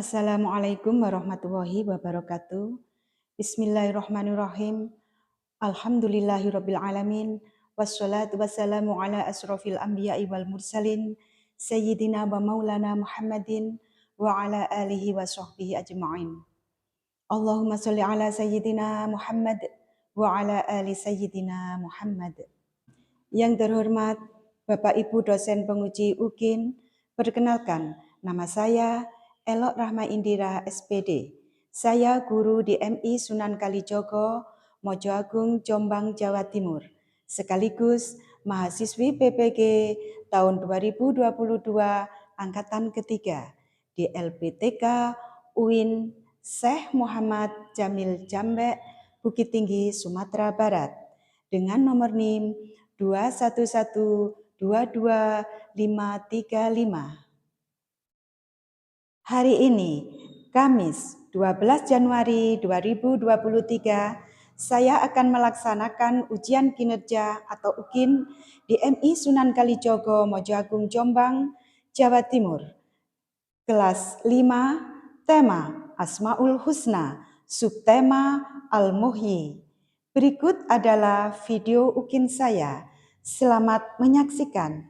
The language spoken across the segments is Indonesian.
Assalamualaikum warahmatullahi wabarakatuh. Bismillahirrahmanirrahim. Alhamdulillahirabbil alamin. Wassalatu wassalamu ala asrofil anbiya'i wal mursalin sayyidina wa maulana Muhammadin wa ala alihi wa sahbihi ajma'in. Allahumma sholli ala sayyidina Muhammad wa ala ali sayyidina Muhammad. Yang terhormat Bapak Ibu dosen penguji UKIN, perkenalkan nama saya Elok Rahma Indira SPD. Saya guru di MI Sunan Kalijogo, Mojo Agung, Jombang, Jawa Timur. Sekaligus mahasiswi PPG tahun 2022 angkatan ketiga di LPTK UIN Syekh Muhammad Jamil Jambek, Bukit Tinggi, Sumatera Barat. Dengan nomor NIM 211222535. Hari ini, Kamis 12 Januari 2023, saya akan melaksanakan ujian kinerja atau UKIN di MI Sunan Kalijogo, Mojo Agung, Jombang, Jawa Timur. Kelas 5, tema Asmaul Husna, subtema Al-Muhyi. Berikut adalah video UKIN saya. Selamat menyaksikan.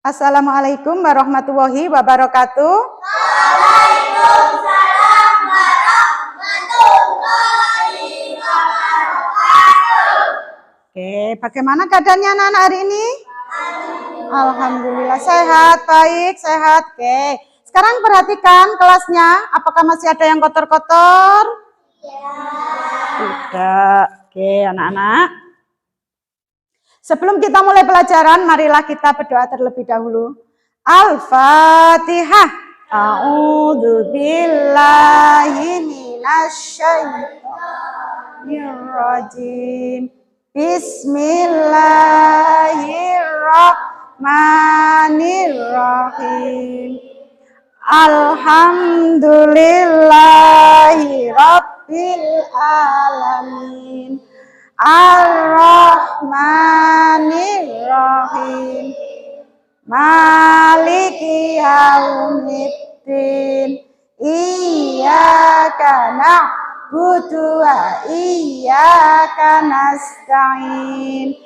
Assalamualaikum warahmatullahi wabarakatuh. Waalaikumsalam warahmatullahi wabarakatuh. Oke, bagaimana keadaannya anak-anak hari ini? Alhamdulillah sehat, baik, sehat. Oke, sekarang perhatikan kelasnya. Apakah masih ada yang kotor-kotor? Tidak. Oke, anak-anak. Sebelum kita mulai pelajaran, marilah kita berdoa terlebih dahulu. Al-Fatihah. A'udzu billahi minasyaitonir rajim. Bismillahirrahmanirrahim. Alhamdulillahi rabbil alamin. Ar-Rahmanir-Rahim. Maliki yaumiddin. Iyyaka na'budu wa iyyaka nasta'in.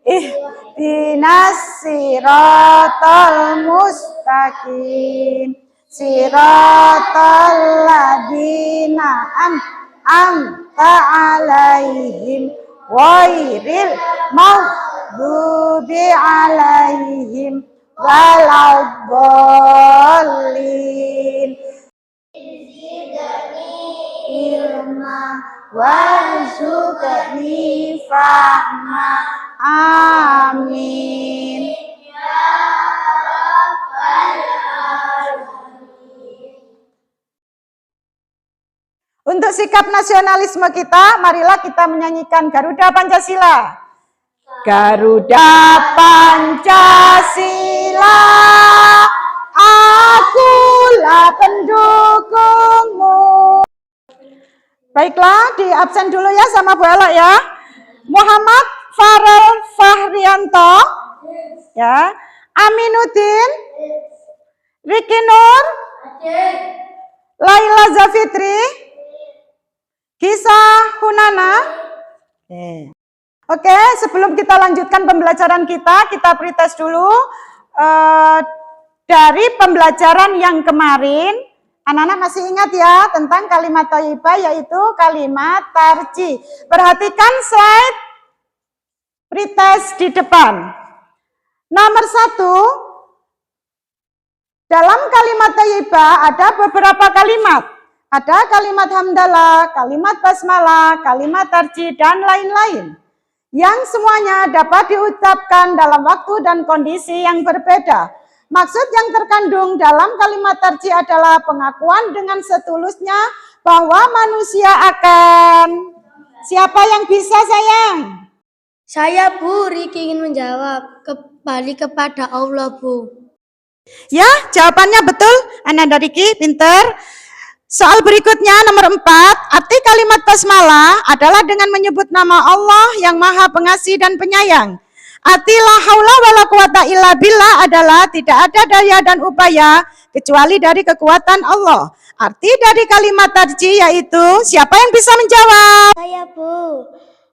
Ihdinas siratal mustaqim. Siratal ladzina an'amta 'alaihim ghairil maghdubi 'alaihim waladdallin. Zidni ilma warzuqni fahma. Amin. Untuk sikap nasionalisme kita, marilah kita menyanyikan Garuda Pancasila. Garuda Pancasila, akulah pendukungmu. Baiklah, di absen dulu ya sama Bu Elok ya. Muhammad Farel Fahrianto, ya. Aminuddin, Riki Nur, Laila Zafitri, Kisah Hunana. Oke, sebelum kita lanjutkan pembelajaran kita pretest dulu. Dari pembelajaran yang kemarin, anak-anak masih ingat ya tentang kalimat thayyibah, yaitu kalimat tarji. Perhatikan slide pretest di depan. Nomor 1, dalam kalimat thayyibah ada beberapa kalimat. Ada kalimat hamdalah, kalimat basmalah, kalimat tarji, dan lain-lain. Yang semuanya dapat diucapkan dalam waktu dan kondisi yang berbeda. Maksud yang terkandung dalam kalimat tarji adalah pengakuan dengan setulusnya bahwa manusia akan... Siapa yang bisa, sayang? Saya Bu Riki ingin menjawab, kembali kepada Allah Bu. Ya, jawabannya betul. Anak Riki, pinter. Soal berikutnya nomor 4, arti kalimat basmalah adalah dengan menyebut nama Allah yang Maha Pengasih dan Penyayang. Arti la haula wala quwata illa billah adalah tidak ada daya dan upaya kecuali dari kekuatan Allah. Arti dari kalimat tadi yaitu, siapa yang bisa menjawab? Saya, Bu.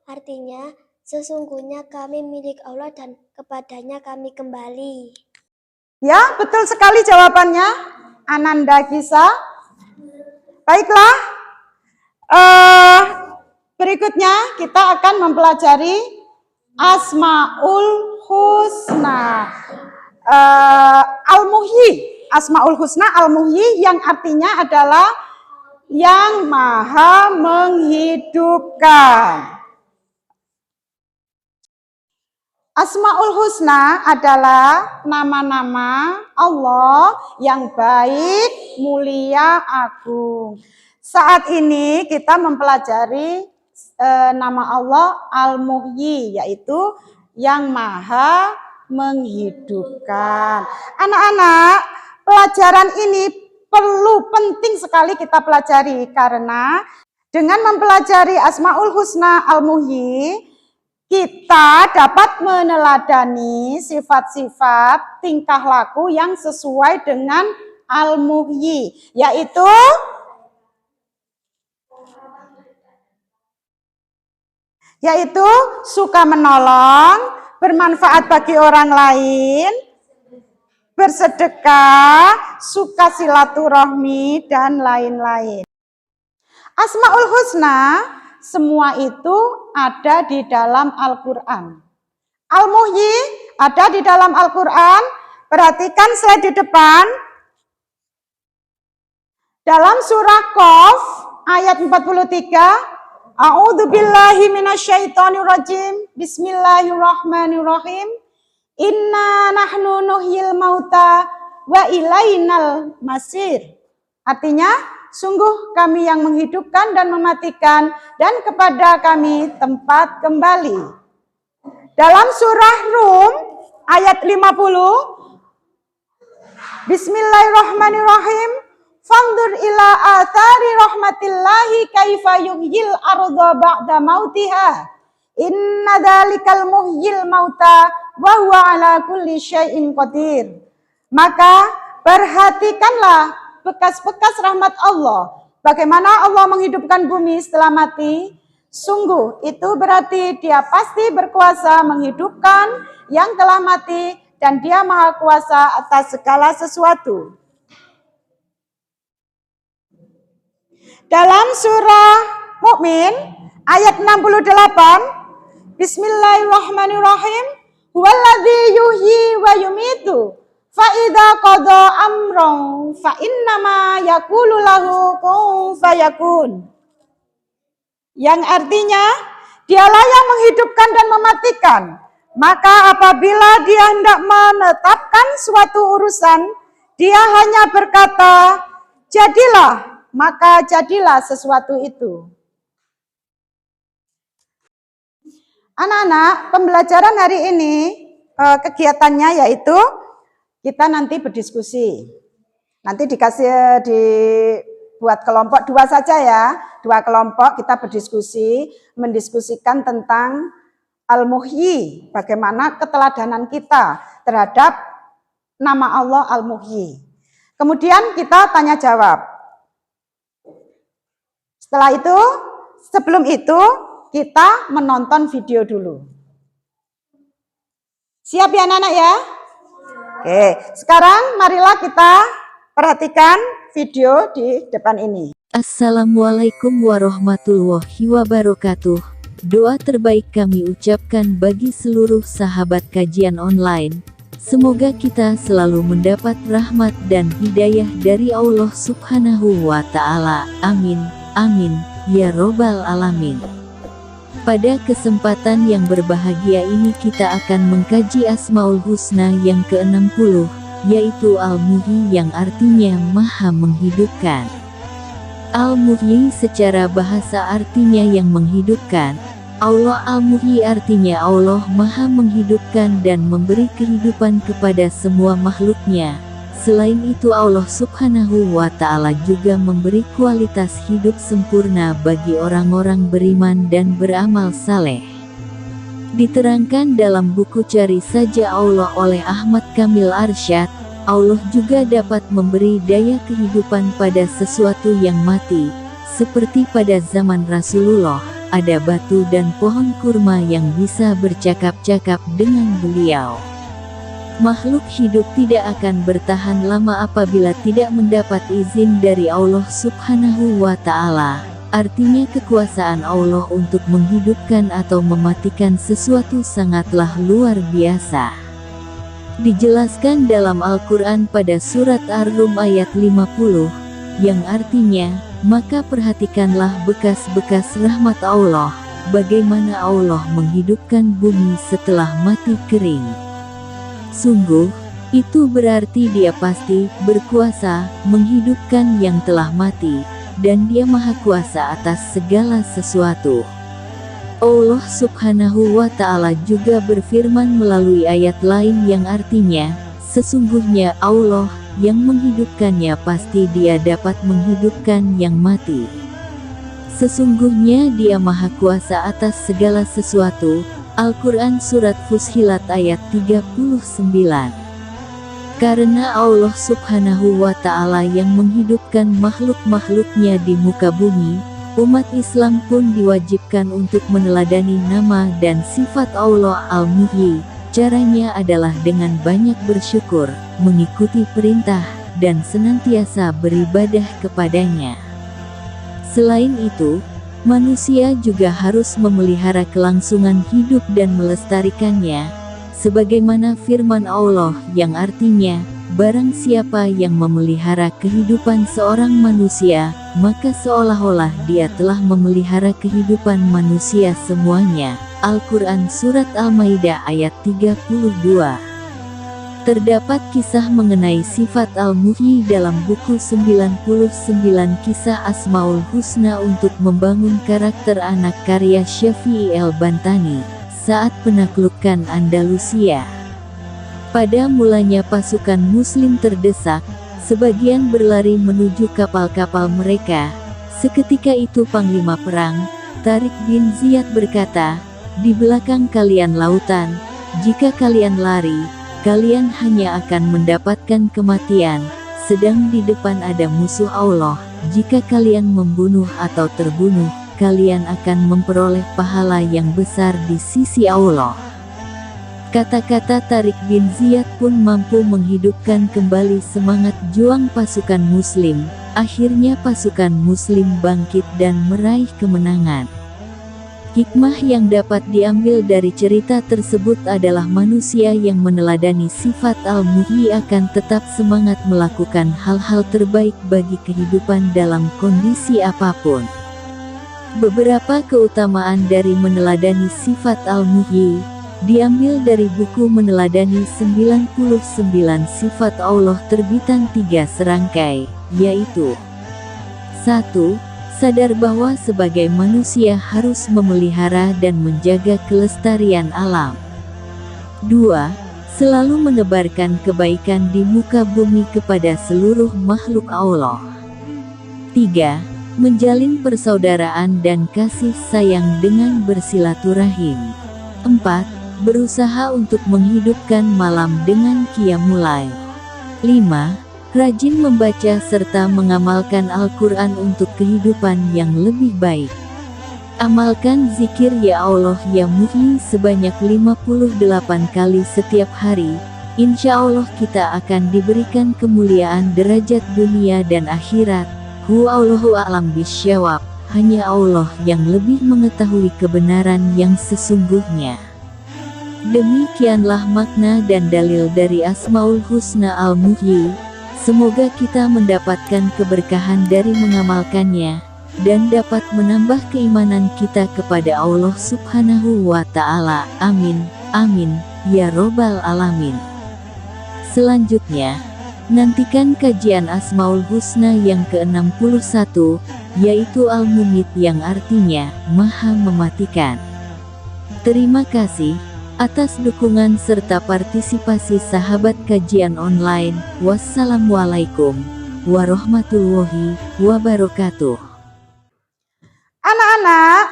Artinya, sesungguhnya kami milik Allah dan kepadanya kami kembali. Ya, betul sekali jawabannya. Ananda Gisa. Baiklah. Berikutnya kita akan mempelajari Asmaul Husna. Al-Muhyi. Asmaul Husna Al-Muhyi yang artinya adalah yang maha menghidupkan. Asmaul Husna adalah nama-nama Allah yang baik, mulia, agung. Saat ini kita mempelajari nama Allah Al-Muhyi, yaitu yang maha menghidupkan. Anak-anak, pelajaran ini penting sekali kita pelajari karena dengan mempelajari Asmaul Husna Al-Muhyi, kita dapat meneladani sifat-sifat tingkah laku yang sesuai dengan Al-Muhyi, yaitu suka menolong, bermanfaat bagi orang lain, bersedekah, suka silaturahmi, dan lain-lain. Asmaul Husna semua itu ada di dalam Al-Quran. Al-Muhyi ada di dalam Al-Quran. Perhatikan slide di depan. Dalam surah Qaf ayat 43. A'udzu billahi minasyaitonir rajim. Bismillahirrahmanirrahim. Inna nahnu nuhyil mauta wa ilainal masir. Artinya, sungguh kami yang menghidupkan dan mematikan, dan kepada kami tempat kembali. Dalam surah Rum ayat 50, Bismillahirrahmanirrahim. Fangdur ila athari rahmatillahi kaifa yuhyil arda ba'da mautiha. Inna dzalikal muhyil mauta wa huwa ala kulli syai'in qadir. Maka perhatikanlah bekas-bekas rahmat Allah. Bagaimana Allah menghidupkan bumi setelah mati? Sungguh itu berarti Dia pasti berkuasa menghidupkan yang telah mati dan Dia maha kuasa atas segala sesuatu. Dalam surah Mukmin ayat 68, Bismillahirrahmanirrahim. Huwallazi yuhyi wa yumitu. Fa'idha qadha amran fa'innama yakulu lahu kun fayakun. Yang artinya, Dialah yang menghidupkan dan mematikan. Maka apabila Dia hendak menetapkan suatu urusan, Dia hanya berkata, jadilah, maka jadilah sesuatu itu. Anak-anak, pembelajaran hari ini kegiatannya yaitu kita nanti berdiskusi. Nanti dibuat kelompok 2 saja ya. 2 kelompok kita berdiskusi, mendiskusikan tentang Al-Muhyi, bagaimana keteladanan kita terhadap nama Allah Al-Muhyi. Kemudian kita tanya jawab. Setelah itu, sebelum itu kita menonton video dulu. Siap ya anak-anak ya? Oke, sekarang marilah kita perhatikan video di depan ini. Assalamualaikum warahmatullahi wabarakatuh. Doa terbaik kami ucapkan bagi seluruh sahabat kajian online. Semoga kita selalu mendapat rahmat dan hidayah dari Allah Subhanahu wa Ta'ala. Amin, amin, ya Robbal Alamin. Pada kesempatan yang berbahagia ini kita akan mengkaji Asmaul Husna yang ke-60, yaitu Al-Muhyi yang artinya maha menghidupkan. Al-Muhyi secara bahasa artinya yang menghidupkan. Allah Al-Muhyi artinya Allah maha menghidupkan dan memberi kehidupan kepada semua makhluknya. Selain itu Allah Subhanahu wa Ta'ala juga memberi kualitas hidup sempurna bagi orang-orang beriman dan beramal saleh. Diterangkan dalam buku Cari Saja Allah oleh Ahmad Kamil Arsyad, Allah juga dapat memberi daya kehidupan pada sesuatu yang mati, seperti pada zaman Rasulullah, ada batu dan pohon kurma yang bisa bercakap-cakap dengan beliau. Makhluk hidup tidak akan bertahan lama apabila tidak mendapat izin dari Allah Subhanahu wa Ta'ala. Artinya kekuasaan Allah untuk menghidupkan atau mematikan sesuatu sangatlah luar biasa. Dijelaskan dalam Al-Quran pada surat Ar-Rum ayat 50, yang artinya, maka perhatikanlah bekas-bekas rahmat Allah, bagaimana Allah menghidupkan bumi setelah mati kering. Sungguh, itu berarti Dia pasti berkuasa menghidupkan yang telah mati, dan Dia Maha Kuasa atas segala sesuatu. Allah Subhanahu wa Ta'ala juga berfirman melalui ayat lain yang artinya, sesungguhnya Allah yang menghidupkannya pasti Dia dapat menghidupkan yang mati. Sesungguhnya Dia Maha Kuasa atas segala sesuatu. Al-Quran Surat Fussilat ayat 39. Karena Allah Subhanahu wa Ta'ala yang menghidupkan makhluk-makhluknya di muka bumi, umat Islam pun diwajibkan untuk meneladani nama dan sifat Allah Al-Muhyi. Caranya adalah dengan banyak bersyukur, mengikuti perintah, dan senantiasa beribadah kepadanya. Selain itu, manusia juga harus memelihara kelangsungan hidup dan melestarikannya, sebagaimana firman Allah yang artinya, barang siapa yang memelihara kehidupan seorang manusia, maka seolah-olah dia telah memelihara kehidupan manusia semuanya. Al-Quran Surat Al-Maidah ayat 32. Terdapat kisah mengenai sifat Al-Muhyi dalam buku 99 Kisah Asmaul Husna untuk membangun karakter anak karya Syafi'i El-Bantani saat penaklukan Andalusia. Pada mulanya pasukan muslim terdesak, sebagian berlari menuju kapal-kapal mereka. Seketika itu Panglima Perang, Tariq bin Ziyad berkata, "Di belakang kalian lautan, jika kalian lari, kalian hanya akan mendapatkan kematian, sedang di depan ada musuh Allah. Jika kalian membunuh atau terbunuh, kalian akan memperoleh pahala yang besar di sisi Allah." Kata-kata Tariq bin Ziyad pun mampu menghidupkan kembali semangat juang pasukan muslim. Akhirnya pasukan muslim bangkit dan meraih kemenangan. Hikmah yang dapat diambil dari cerita tersebut adalah manusia yang meneladani sifat Al-Muhyi akan tetap semangat melakukan hal-hal terbaik bagi kehidupan dalam kondisi apapun. Beberapa keutamaan dari meneladani sifat Al-Muhyi diambil dari buku Meneladani 99 Sifat Allah terbitan 3 serangkai, yaitu 1. Sadar bahwa sebagai manusia harus memelihara dan menjaga kelestarian alam. 2. Selalu menebarkan kebaikan di muka bumi kepada seluruh makhluk Allah. 3. Menjalin persaudaraan dan kasih sayang dengan bersilaturahim. 4. Berusaha untuk menghidupkan malam dengan qiyamul lail. 5. Rajin membaca serta mengamalkan Al-Quran untuk kehidupan yang lebih baik. Amalkan zikir Ya Allah Ya Muhyi sebanyak 58 kali setiap hari. Insya Allah kita akan diberikan kemuliaan derajat dunia dan akhirat. Allahu a'lam bisyawab. Hanya Allah yang lebih mengetahui kebenaran yang sesungguhnya. Demikianlah makna dan dalil dari Asmaul Husna Al-Muhyi. Semoga kita mendapatkan keberkahan dari mengamalkannya, dan dapat menambah keimanan kita kepada Allah Subhanahu wa Ta'ala. Amin, amin, ya Robbal Alamin. Selanjutnya, nantikan kajian Asmaul Husna yang ke-61, yaitu Al-Mumit yang artinya Maha Mematikan. Terima kasih atas dukungan serta partisipasi sahabat kajian online. Wassalamualaikum warahmatullahi wabarakatuh. Anak-anak,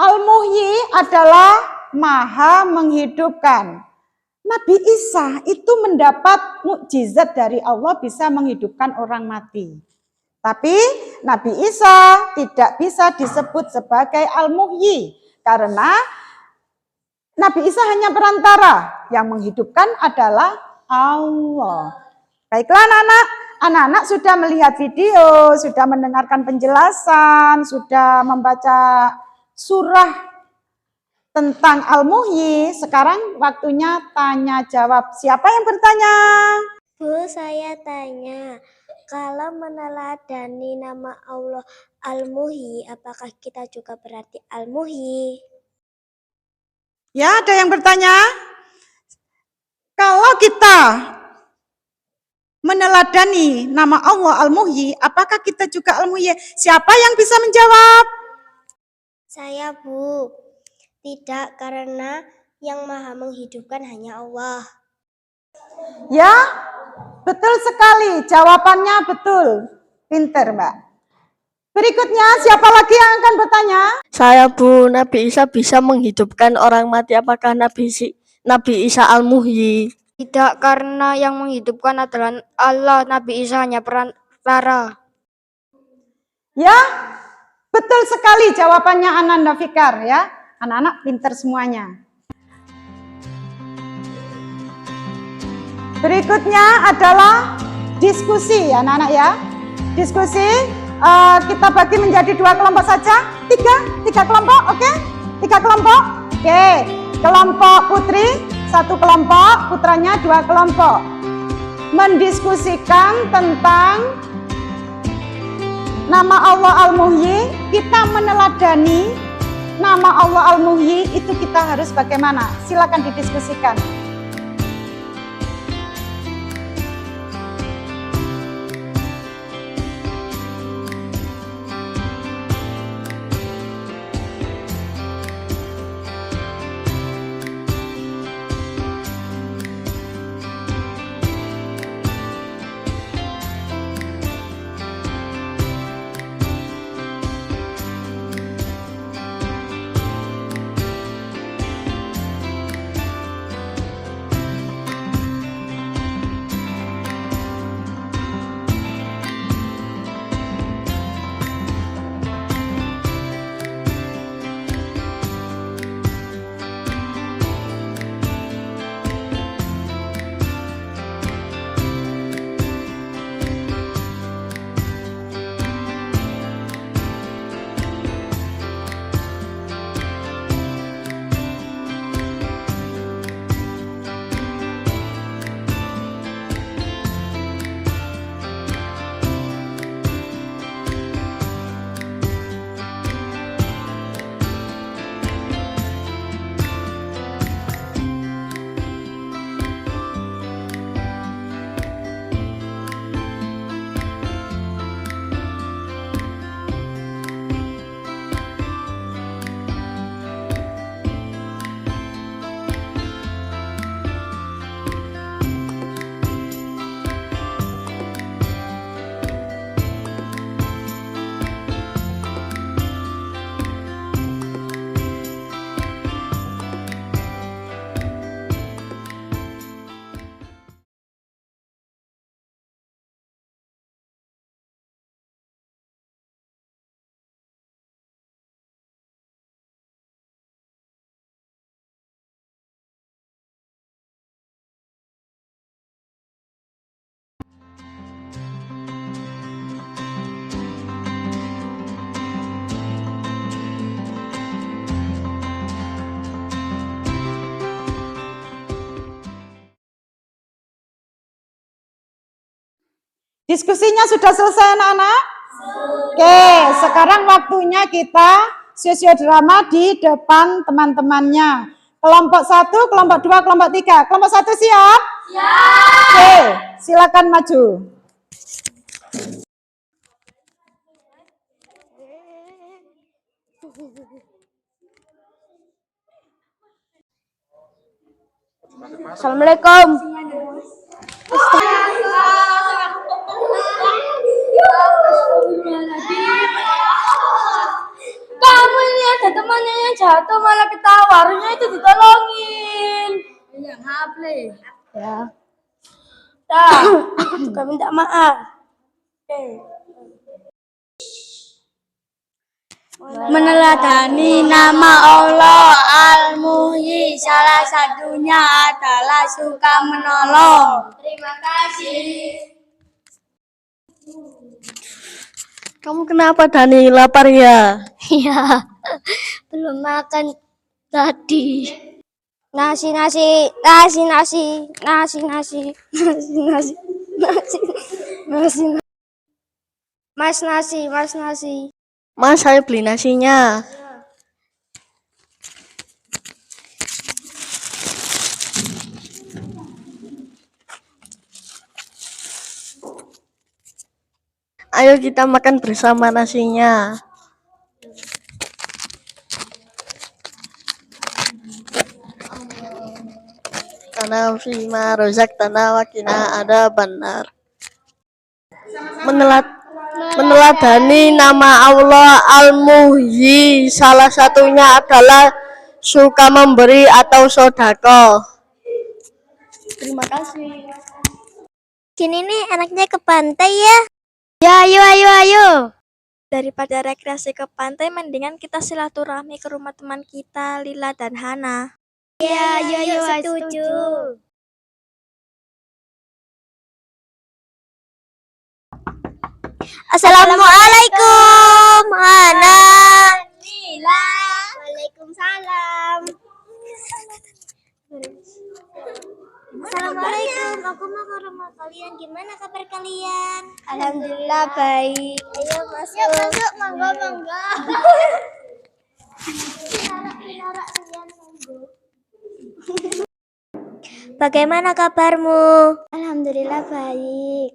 Al-Muhyi adalah maha menghidupkan. Nabi Isa itu mendapat mukjizat dari Allah bisa menghidupkan orang mati. Tapi Nabi Isa tidak bisa disebut sebagai Al-Muhyi karena Nabi Isa hanya perantara, yang menghidupkan adalah Allah. Baiklah anak-anak sudah melihat video, sudah mendengarkan penjelasan, sudah membaca surah tentang Al-Muhyi. Sekarang waktunya tanya jawab. Siapa yang bertanya? Bu, saya tanya, kalau meneladani nama Allah Al-Muhyi, apakah kita juga berarti Al-Muhyi? Ya, ada yang bertanya? Kalau kita meneladani nama Allah Al-Muhyi, apakah kita juga Al-Muhyi? Siapa yang bisa menjawab? Saya, Bu. Tidak, karena yang maha menghidupkan hanya Allah. Ya, betul sekali. Jawabannya betul. Pinter, Mbak. Berikutnya, siapa lagi yang akan bertanya? Saya, Bu. Nabi Isa bisa menghidupkan orang mati. Apakah Nabi Isa Al-Muhyi? Tidak, karena yang menghidupkan adalah Allah. Nabi Isa hanya perantara. Ya, betul sekali jawabannya Ananda Fikar ya. Anak-anak pinter semuanya. Berikutnya adalah diskusi ya anak-anak ya. Diskusi kita bagi menjadi 2 kelompok saja. 3 kelompok, oke? 3 kelompok, oke. Kelompok putri 1 kelompok, putranya 2 kelompok. Mendiskusikan tentang nama Allah Al-Muhyi. Kita meneladani nama Allah Al-Muhyi itu kita harus bagaimana? Silakan didiskusikan. Diskusinya sudah selesai anak-anak? Oke, sekarang waktunya kita sosiodrama di depan teman-temannya. Kelompok 1, kelompok 2, kelompok 3. Kelompok 1 siap? Siap. Oke, silakan maju. Assalamualaikum. Kamu ini ada temannya yang yang jatuh malah ketawa, harusnya itu ditolongin. Iya, maaf Le. Ya. Juga minta maaf. Meneladani nama Allah Al-Muhyi, salah satunya adalah suka menolong. Terima kasih. Kamu kenapa Dani, lapar ya? Iya, belum makan tadi. Nasi. Mas nasi. Mas, saya beli nasinya. Ayo kita makan bersama nasinya. Tanah fima rozak tanah wakina ada benar. Meneladani nama Allah Al-Muhyi, salah satunya adalah suka memberi atau sodako. Terima kasih. Sini nih enaknya ke pantai ya. Ya, ayo. Daripada rekreasi ke pantai, mendingan kita silaturahmi ke rumah teman kita, Lila dan Hana. Ayo, setuju. Assalamualaikum, Hana. Lila. Waalaikumsalam. Assalamualaikum, aku mau ke rumah kalian. Gimana kabar kalian? Alhamdulillah baik. Ayo masuk. Mangga. Bagaimana kabarmu? Alhamdulillah baik.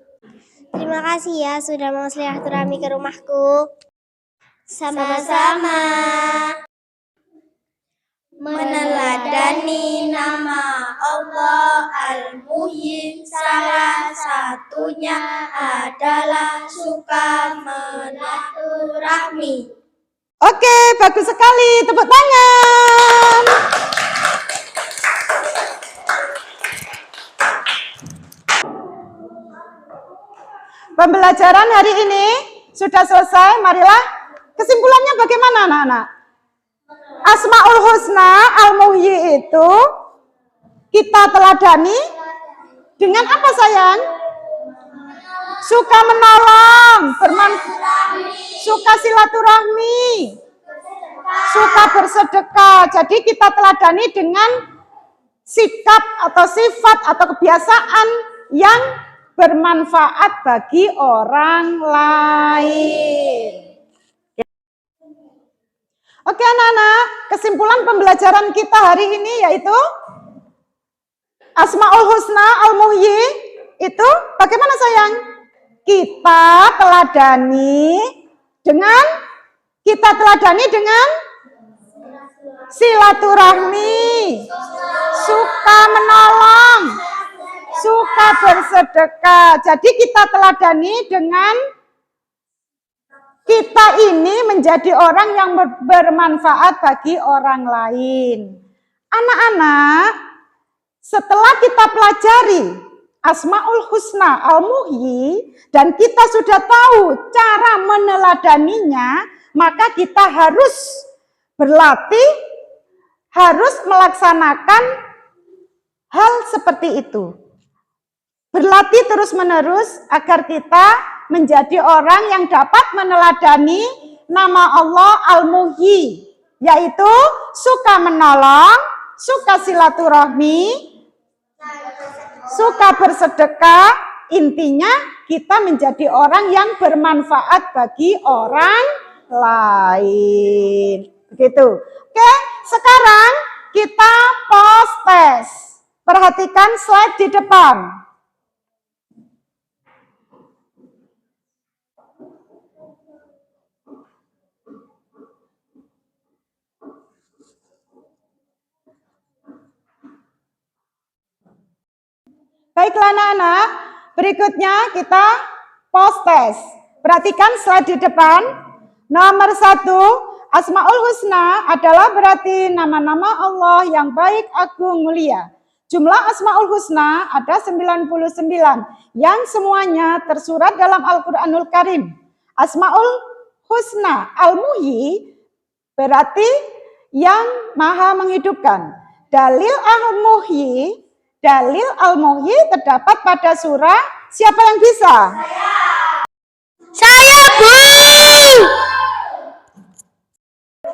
Terima kasih ya sudah mau silaturahmi ke rumahku. Sama-sama. Meneladani nama Allah Al-Muhyi, salah satunya adalah suka silaturahmi. Oke, bagus sekali. Tepuk tangan. Pembelajaran hari ini sudah selesai. Marilah kesimpulannya bagaimana anak-anak? Asmaul Husna Al-Muhyi itu kita teladani dengan apa sayang? Suka menolong, suka silaturahmi, suka bersedekah. Jadi kita teladani dengan sikap atau sifat atau kebiasaan yang bermanfaat bagi orang lain. Oke anak-anak, kesimpulan pembelajaran kita hari ini yaitu Asmaul Husna Al-Muhyi itu bagaimana sayang? Kita teladani dengan silaturahmi, suka menolong, suka bersedekah. Jadi kita teladani dengan kita ini menjadi orang yang bermanfaat bagi orang lain. Anak-anak, setelah kita pelajari Asmaul Husna Al-Muhyi dan kita sudah tahu cara meneladaninya, maka kita harus berlatih, harus melaksanakan hal seperti itu. Berlatih terus-menerus agar kita menjadi orang yang dapat meneladani nama Allah Al-Muhyi, yaitu suka menolong, suka silaturahmi, suka bersedekah. Intinya kita menjadi orang yang bermanfaat bagi orang lain. Begitu. Oke, sekarang kita post test. Perhatikan slide di depan. Baiklah anak-anak, berikutnya kita post test. Perhatikan slide di depan. Nomor 1, Asmaul Husna adalah berarti nama-nama Allah yang baik, agung, mulia. Jumlah Asmaul Husna ada 99 yang semuanya tersurat dalam Al-Quranul Karim. Asmaul Husna Al-Muhyi berarti yang maha menghidupkan. Dalil Al-Muhyi terdapat pada surah. Siapa yang bisa? Saya, Bu.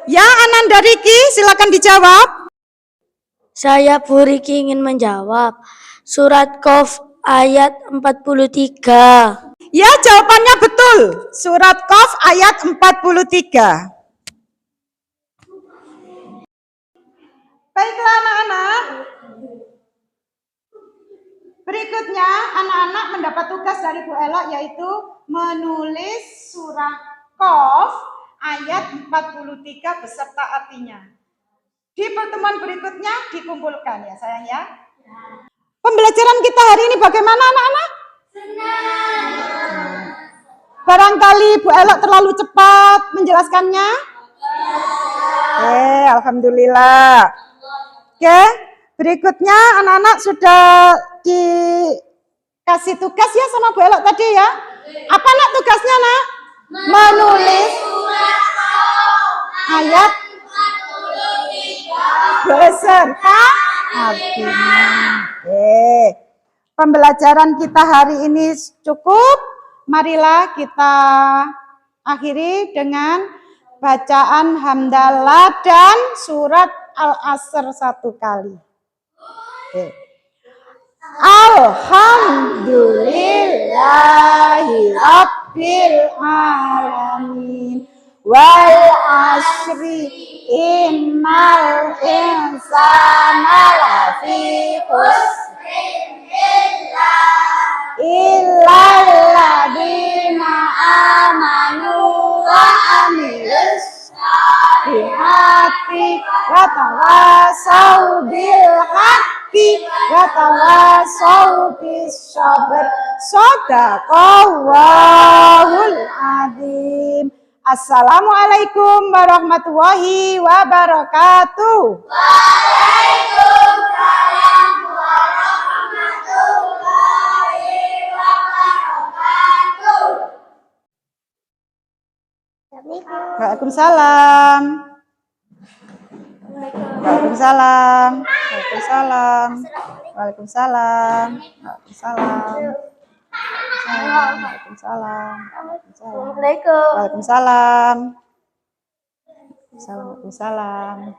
Ya, Ananda Riki, silakan dijawab. Saya Bu Riki ingin menjawab. Surat Qaf ayat 43. Ya, jawabannya betul. Surat Qaf ayat 43. Baiklah anak-anak. Berikutnya anak-anak mendapat tugas dari Bu Ella yaitu menulis surah Qaf ayat 43 beserta artinya. Di pertemuan berikutnya dikumpulkan ya sayang ya. Pembelajaran kita hari ini bagaimana anak-anak? Senang. Barangkali Bu Ella terlalu cepat menjelaskannya? Alhamdulillah. Oke, berikutnya anak-anak sudah dikasih tugas ya sama Bu Ella tadi ya. Apa nak tugasnya nak? Menulis ayat beserta artinya. Pembelajaran kita hari ini cukup. Marilah kita akhiri dengan bacaan hamdalah dan surat Al-Asr 1 kali. Alhamdulillahi Rabbil Alamin. Wal asri innal insana lafi khusrin illal ladzina amanu wa amilus solihati wa tawasau bil haqqi wa tawasau bis sabr. Shadaqallahul azim. Assalamualaikum warahmatullahi wabarakatuh. Waalaikumsalam warahmatullahi wabarakatuh. Waalaikumsalam. Waalaikumsalam. Waalaikumsalam. Waalaikumsalam. Waalaikumsalam. Waalaikumsalam. Waalaikumsalam. Waalaikumsalam. Waalaikumsalam.